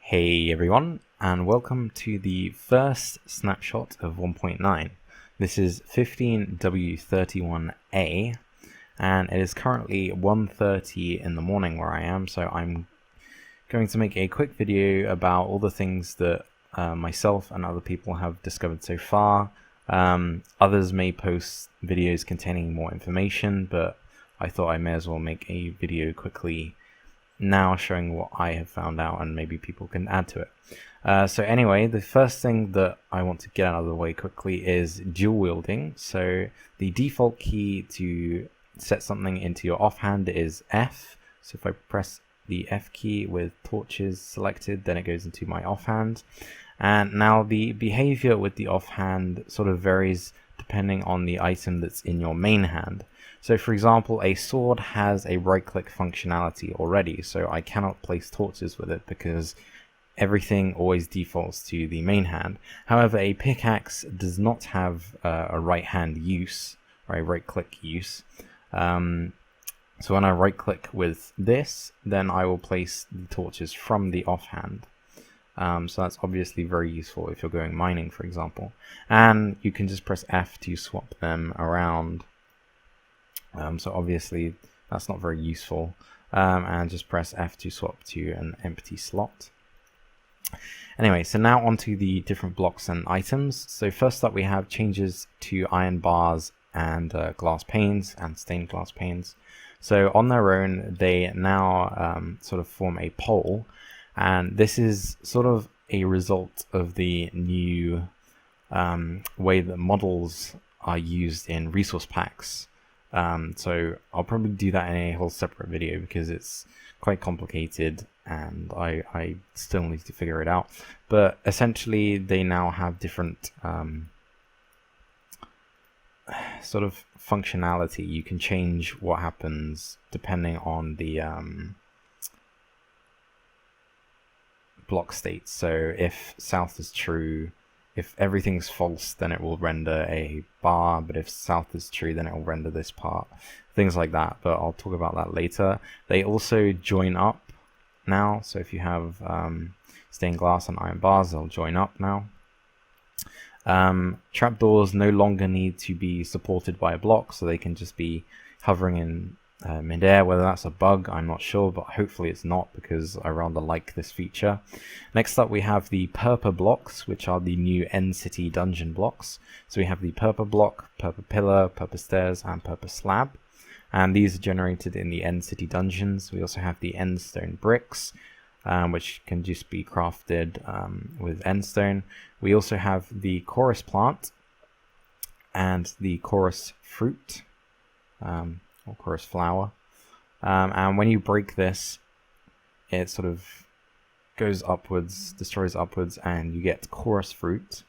Hey everyone, and welcome to the first snapshot of 1.9. This is 15W31A, and it is currently 1:30 in the morning where I am, so I'm going to make a quick video about all the things that myself and other people have discovered so far. Others may post videos containing more information, but I thought I may as well make a video quickly now showing what I have found out, and maybe people can add to it. So anyway, the first thing that I want to get out of the way quickly is dual wielding. So the default key to set something into your offhand is F. So if I press the F key with torches selected, then it goes into my offhand. And now the behavior with the offhand sort of varies depending on the item that's in your main hand. So for example, a sword has a right-click functionality already, so I cannot place torches with it because everything always defaults to the main hand. However, a pickaxe does not have a right-hand use, or a right-click use. So when I right-click with this, then I will place the torches from the offhand. So that's obviously very useful if you're going mining, for example. And you can just press F to swap them around. So obviously that's not very useful, and just press F to swap to an empty slot. Anyway, so now onto the different blocks and items. So first up we have changes to iron bars and glass panes and stained glass panes. So on their own they now sort of form a pole, and this is sort of a result of the new way that models are used in resource packs. So I'll probably do that in a whole separate video because it's quite complicated and I still need to figure it out. But essentially they now have different sort of functionality. You can change what happens depending on the block states. So if south is true, if everything's false, then it will render a bar, but if south is true, then it will render this part. Things like that, but I'll talk about that later. They also join up now, so if you have stained glass and iron bars, they'll join up now. Trapdoors no longer need to be supported by a block, so they can just be hovering in mid-air. Whether that's a bug, I'm not sure, but hopefully it's not, because I rather like this feature. Next up we have the purple blocks, which are the new end city dungeon blocks. So we have the purple block, purple pillar, purple stairs, and purple slab, and these are generated in the end city dungeons. We also have the end stone bricks, which can just be crafted with end stone. We also have the chorus plant and the chorus fruit, or chorus flower, and when you break this, it sort of goes upwards, destroys upwards, and you get chorus fruit.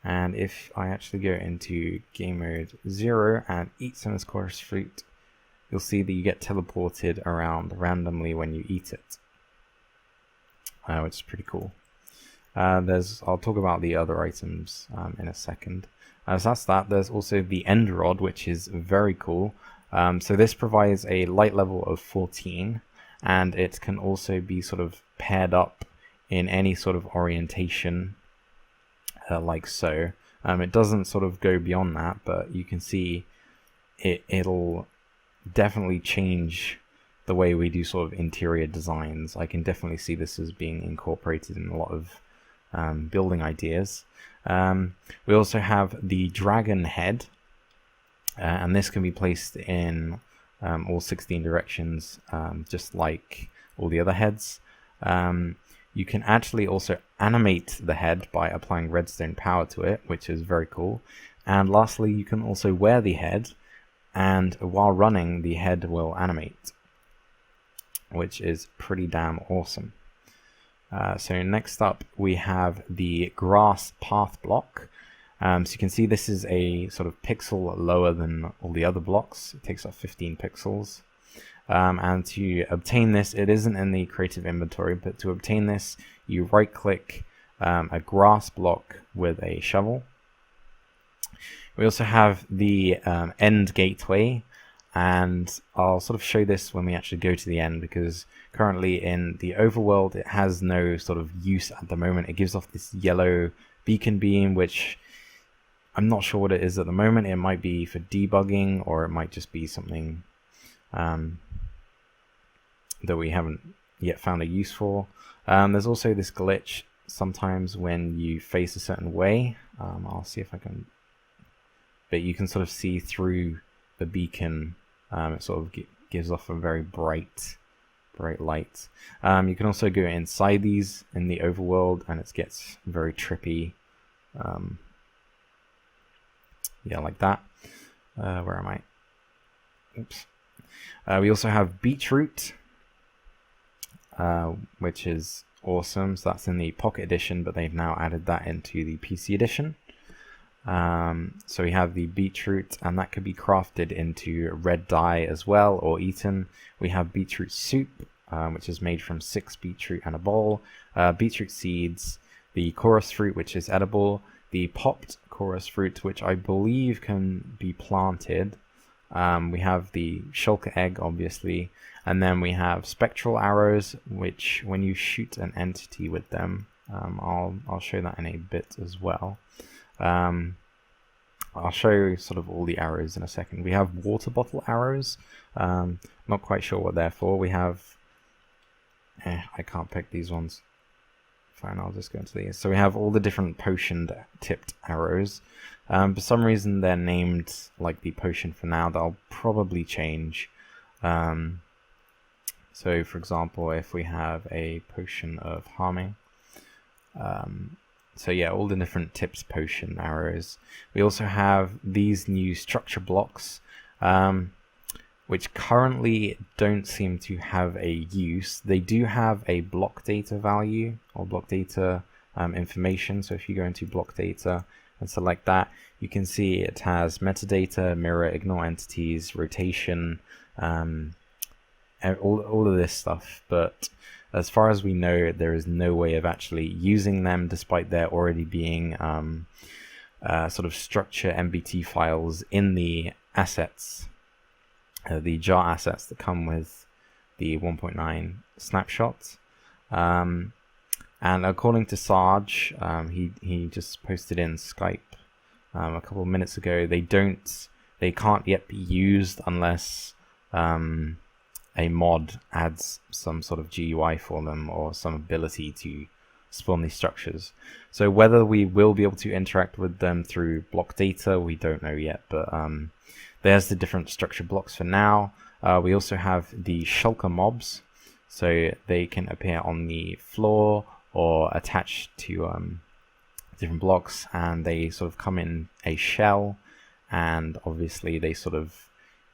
And if I actually go into game mode 0 and eat some of this chorus fruit, you'll see that you get teleported around randomly when you eat it, which is pretty cool. I'll talk about the other items in a second. So that's that. There's also the end rod, which is very cool. So this provides a light level of 14, and it can also be sort of paired up in any sort of orientation, like so. It doesn't sort of go beyond that, but you can see it'll definitely change the way we do sort of interior designs. I can definitely see this as being incorporated in a lot of building ideas. We also have the dragon head, and this can be placed in all 16 directions, just like all the other heads. You can actually also animate the head by applying redstone power to it, which is very cool. And lastly, you can also wear the head, and while running, the head will animate, which is pretty damn awesome. So next up, we have the grass path block. So you can see this is a sort of pixel lower than all the other blocks. It takes up 15 pixels. And to obtain this, it isn't in the creative inventory, but to obtain this, you right click a grass block with a shovel. We also have the end gateway, and I'll sort of show this when we actually go to the end, because currently in the overworld it has no sort of use at the moment. It gives off this yellow beacon beam, which I'm not sure what it is at the moment. It might be for debugging, or it might just be something that we haven't yet found a use for. There's also this glitch sometimes when you face a certain way. I'll see if I can, but you can sort of see through the beacon. It sort of gives off a very bright light. You can also go inside these in the overworld, and it gets very trippy. Yeah, like that. Where am I? Oops. We also have Beetroot, which is awesome. So that's in the Pocket Edition, but they've now added that into the PC Edition. So we have the beetroot, and that could be crafted into red dye as well, or eaten. We have beetroot soup, which is made from 6 beetroot and a bowl, beetroot seeds, the chorus fruit, which is edible, the popped chorus fruit, which I believe can be planted. We have the shulker egg, obviously, and then we have spectral arrows, which when you shoot an entity with them, I'll show that in a bit as well. I'll show you sort of all the arrows in a second. We have water bottle arrows. Not quite sure what they're for. We have... I can't pick these ones. Fine, I'll just go into these. So we have all the different potion tipped arrows. For some reason they're named like the potion for now. That'll probably change. So for example, if we have a potion of harming, so yeah, all the different tips potion arrows. We also have these new structure blocks, which currently don't seem to have a use. They do have a block data value, or block data information. So if you go into block data and select that, you can see it has metadata, mirror, ignore entities, rotation, all of this stuff. But as far as we know, there is no way of actually using them, despite there already being sort of structure MBT files in the assets, the jar assets that come with the 1.9 snapshot. And according to Sarge, he just posted in Skype a couple of minutes ago, they can't yet be used unless a mod adds some sort of GUI for them, or some ability to spawn these structures. So whether we will be able to interact with them through block data, we don't know yet, but there's the different structure blocks for now. We also have the shulker mobs, so they can appear on the floor or attached to different blocks, and they sort of come in a shell, and obviously they sort of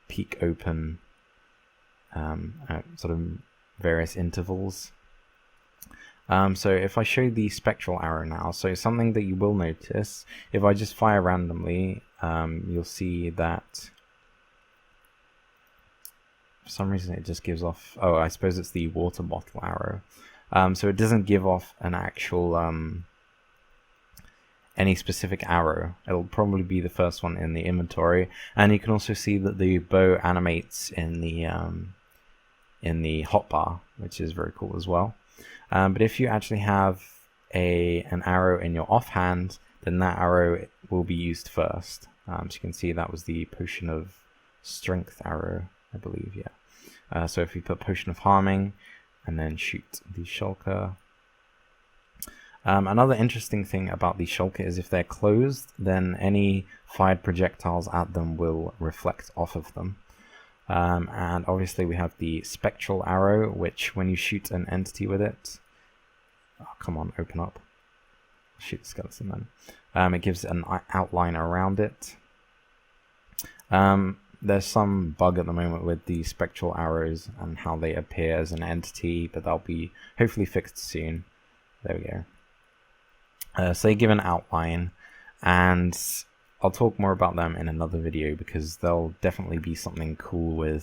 peek open at sort of various intervals. So if I show the spectral arrow now, so something that you will notice, if I just fire randomly, you'll see that for some reason it just gives off, oh, I suppose it's the water bottle arrow. So it doesn't give off an actual any specific arrow. It'll probably be the first one in the inventory, and you can also see that the bow animates in the hotbar, which is very cool as well. But if you actually have an arrow in your offhand, then that arrow will be used first. So you can see that was the potion of strength arrow, I believe, yeah. So if we put potion of harming and then shoot the shulker. Another interesting thing about the shulker is if they're closed, then any fired projectiles at them will reflect off of them. And obviously we have the spectral arrow, which when you shoot an entity with it, oh, come on, open up, shoot the skeleton then, it gives an outline around it. There's some bug at the moment with the spectral arrows and how they appear as an entity, but that'll be hopefully fixed soon. There we go. So they give an outline, and I'll talk more about them in another video, because they'll definitely be something cool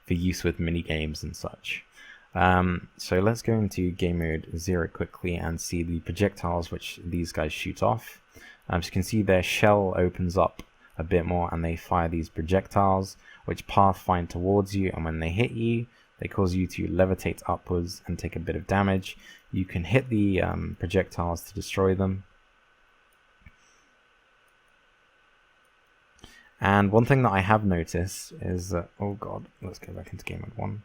for use with mini games and such. So let's go into game mode 0 quickly and see the projectiles which these guys shoot off. So you can see their shell opens up a bit more and they fire these projectiles. which pathfind towards you, and when they hit you, they cause you to levitate upwards and take a bit of damage. You can hit the projectiles to destroy them. And one thing that I have noticed is that, oh god, let's go back into game mode 1.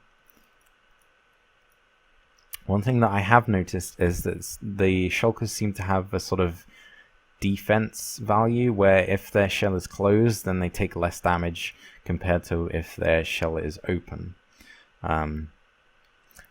One thing that I have noticed is that the shulkers seem to have a sort of defense value where if their shell is closed, then they take less damage compared to if their shell is open. Whether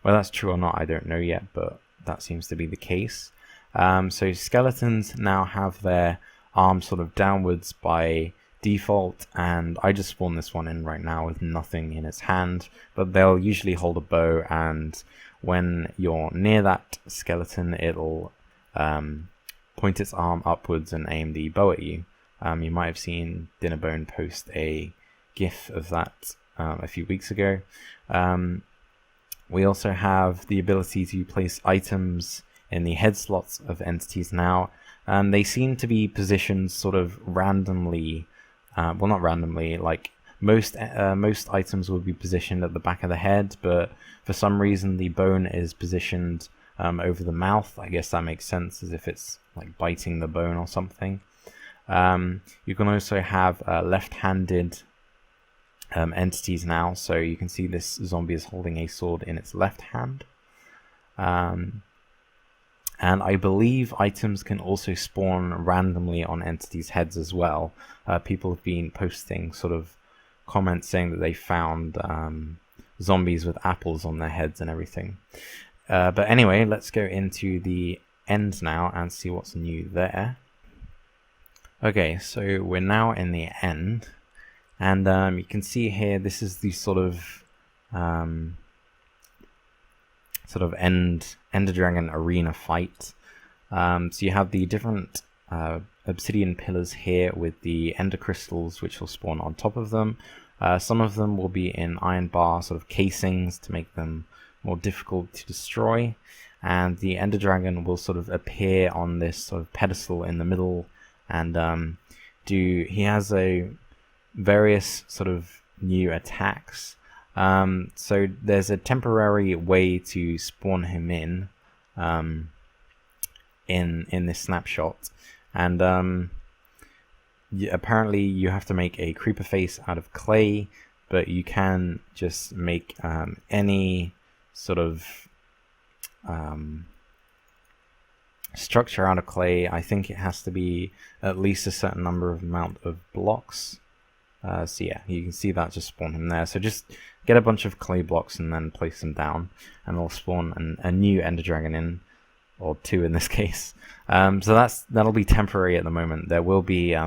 that's true or not, I don't know yet, but that seems to be the case. So skeletons now have their arms sort of downwards by default, and I just spawned this one in right now with nothing in its hand, but they'll usually hold a bow, and when you're near that skeleton, it'll point its arm upwards and aim the bow at you. You might have seen Dinnerbone post a GIF of that a few weeks ago. We also have the ability to place items in the head slots of entities now, and they seem to be positioned sort of randomly. Well, not randomly, like most items will be positioned at the back of the head, but for some reason the bone is positioned over the mouth. I guess that makes sense, as if it's like biting the bone or something. You can also have left-handed entities now, so you can see this zombie is holding a sword in its left hand. And I believe items can also spawn randomly on entities' heads as well. People have been posting sort of comments saying that they found zombies with apples on their heads and everything. But anyway, let's go into the end now and see what's new there. Okay, so we're now in the end, and you can see here this is the sort of Ender Dragon arena fight. So you have the different obsidian pillars here with the ender crystals which will spawn on top of them. Some of them will be in iron bar sort of casings to make them more difficult to destroy, and the Ender Dragon will sort of appear on this sort of pedestal in the middle, and he has a various sort of new attacks. So there's a temporary way to spawn him in this snapshot, and apparently you have to make a creeper face out of clay, but you can just make any sort of structure out of clay. I think it has to be at least a certain amount of blocks. So yeah, you can see that just spawn him there. So just get a bunch of clay blocks and then place them down, and it'll spawn a new Ender Dragon in, or two in this case. So that'll be temporary at the moment. There will be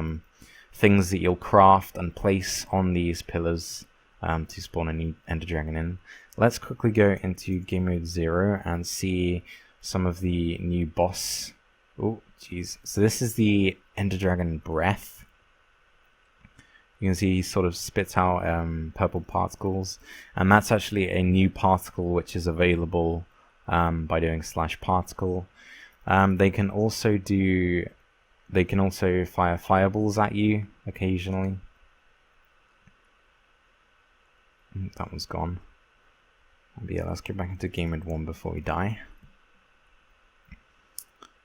things that you'll craft and place on these pillars to spawn a new Ender Dragon in. Let's quickly go into game mode 0 and see some of the new boss. Oh, jeez. So this is the Ender Dragon Breath. You can see he sort of spits out purple particles, and that's actually a new particle which is available by doing /particle. They can also fire fireballs at you occasionally. That one's gone. But yeah, let's get back into game mode 1 before we die.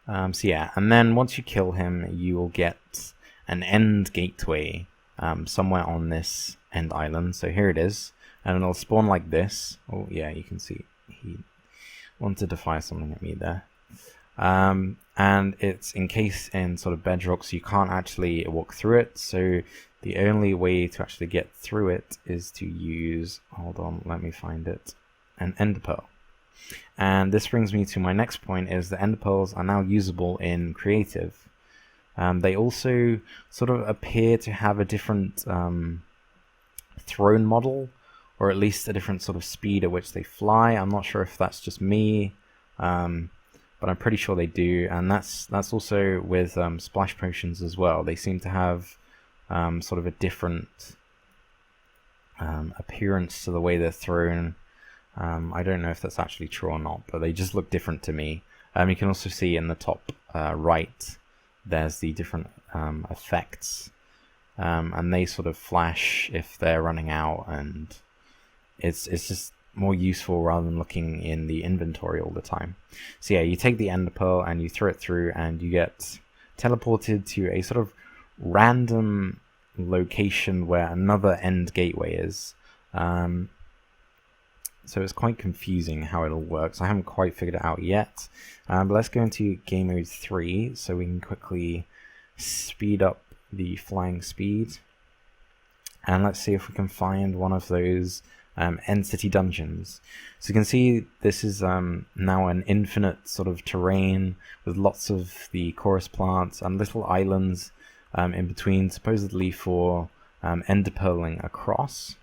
So yeah, and then once you kill him, you will get an end gateway somewhere on this end island. So here it is, and it'll spawn like this. Oh yeah, you can see he wanted to fire something at me there. And it's encased in sort of bedrock, so you can't actually walk through it. So the only way to actually get through it is to use, hold on, let me find it, an ender pearl. And this brings me to my next point, is the ender pearls are now usable in creative. They also sort of appear to have a different throne model, or at least a different sort of speed at which they fly. I'm not sure if that's just me, but I'm pretty sure they do. And that's also with splash potions as well. They seem to have sort of a different appearance to the way they're thrown. I don't know if that's actually true or not, but they just look different to me. You can also see in the top right, there's the different effects and they sort of flash if they're running out, and it's just more useful rather than looking in the inventory all the time. So yeah, you take the ender pearl and you throw it through, and you get teleported to a sort of random location where another end gateway is. So it's quite confusing how it all works. I haven't quite figured it out yet. But let's go into game mode 3 so we can quickly speed up the flying speed. And let's see if we can find one of those end city dungeons. So you can see this is now an infinite sort of terrain with lots of the chorus plants and little islands in between, supposedly for ender pearling across.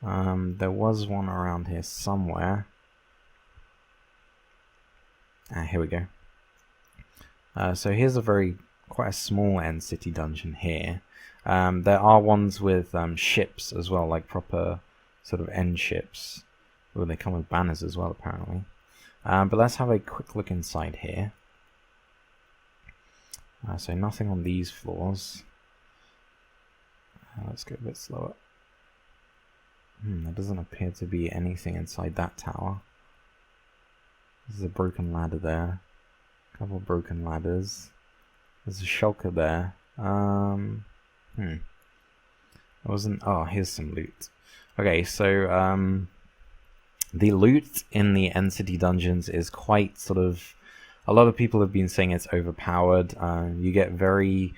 There was one around here somewhere. Here we go. So here's quite a small end city dungeon here. There are ones with ships as well, like proper sort of end ships. Oh, they come with banners as well, apparently. But let's have a quick look inside here. So nothing on these floors. Let's go a bit slower. There doesn't appear to be anything inside that tower. There's a broken ladder there. A couple of broken ladders. There's a shulker there. It wasn't. Oh, here's some loot. Okay, so the loot in the end city dungeons is quite sort of. A lot of people have been saying it's overpowered. You get very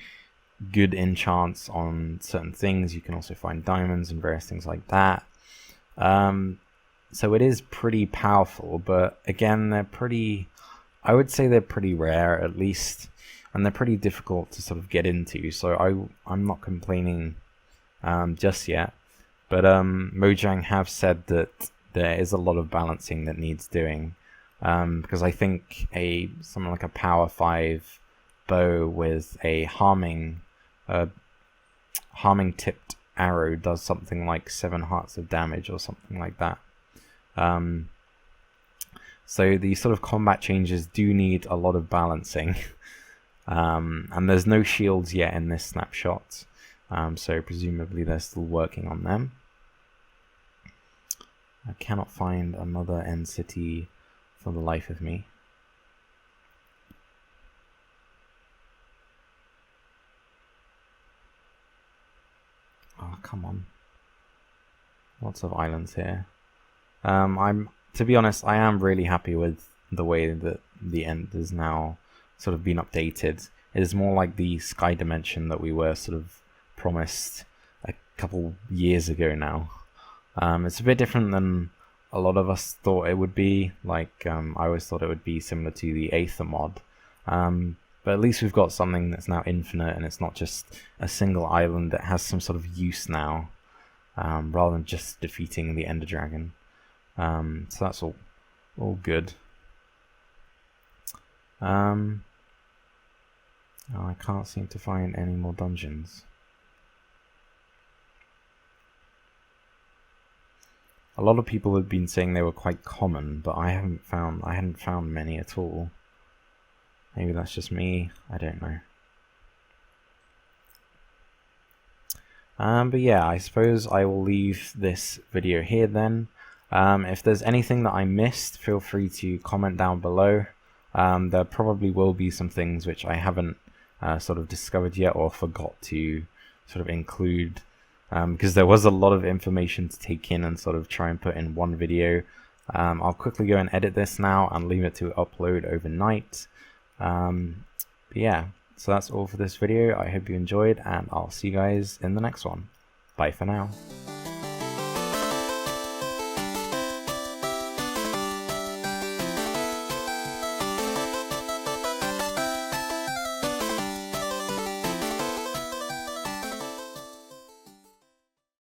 good enchants on certain things. You can also find diamonds and various things like that. So it is pretty powerful, but again, they're pretty. I would say they're pretty rare, at least. And they're pretty difficult to sort of get into, so I'm not complaining just yet. But Mojang have said that there is a lot of balancing that needs doing, because I think something like a power 5 bow with a harming tipped arrow does something like 7 hearts of damage or something like that. So the sort of combat changes do need a lot of balancing. And there's no shields yet in this snapshot, so presumably they're still working on them. I cannot find another end city for the life of me. Oh, come on. Lots of islands here. To be honest, I am really happy with the way that the end is now sort of been updated. It is more like the sky dimension that we were sort of promised a couple years ago now. It's a bit different than a lot of us thought it would be. Like, I always thought it would be similar to the Aether mod. But at least we've got something that's now infinite, and it's not just a single island that has some sort of use now, rather than just defeating the Ender Dragon. So that's all good. Oh, I can't seem to find any more dungeons. A lot of people have been saying they were quite common, but I hadn't found many at all. Maybe that's just me, I don't know. But yeah, I suppose I will leave this video here then. If there's anything that I missed, feel free to comment down below. There probably will be some things which I haven't sort of discovered yet or forgot to sort of include, because there was a lot of information to take in and sort of try and put in one video. I'll quickly go and edit this now and leave it to upload overnight. But yeah, so that's all for this video. I hope you enjoyed, and I'll see you guys in the next one. Bye for now.